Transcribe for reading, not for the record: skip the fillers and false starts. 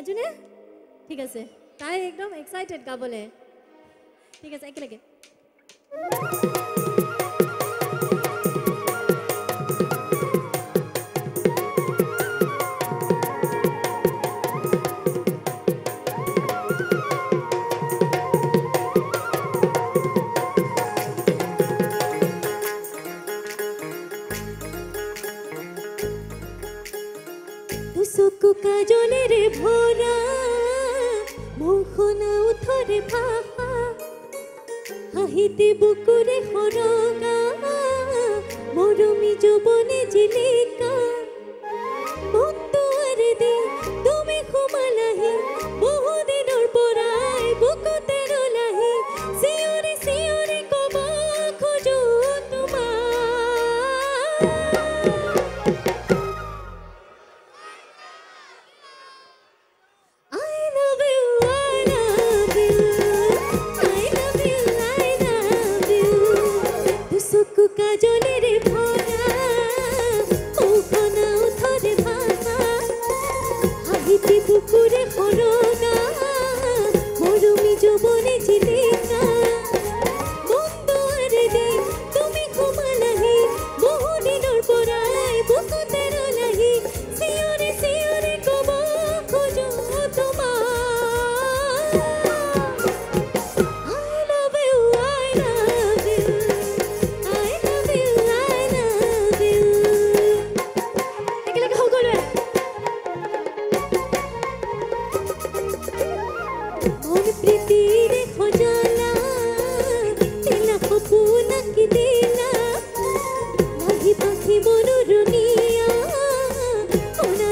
সাজুনে ঠিক আছে তাই একদম এক্সাইটেড গাবলে ঠিক আছে একেলগে চকু কাজলেৰে ভৰা মুখনা উঠৰে ভাষা হাঁহিতে বুকুৰে সৰগা মৰমী যৌৱনে জিলিকা মনটোৰে দি তুমি সোমালাহি বহুদিনৰ পৰাই বুকুতে ৰলাহি চিঞৰি চিঞৰি ক'ব খোজো তোমাক কাজলেৰে ভৰা মুখনা উঠৰে ভাষা হাঁহিতে বুকুৰে সৰগা মৰমী যৌৱনে জিলিকা মনটোৰে দি তুমি সোমালাহি বহুদিনৰ পৰাই বুকুতে ৰলাহি চিঞৰি চিঞৰি ক'ব খোজো তোমাক প্ৰীতিৰে সজলা তেলা সপোনা কি দিলা লাগি পাখি মনোৰঙীয়া শুনা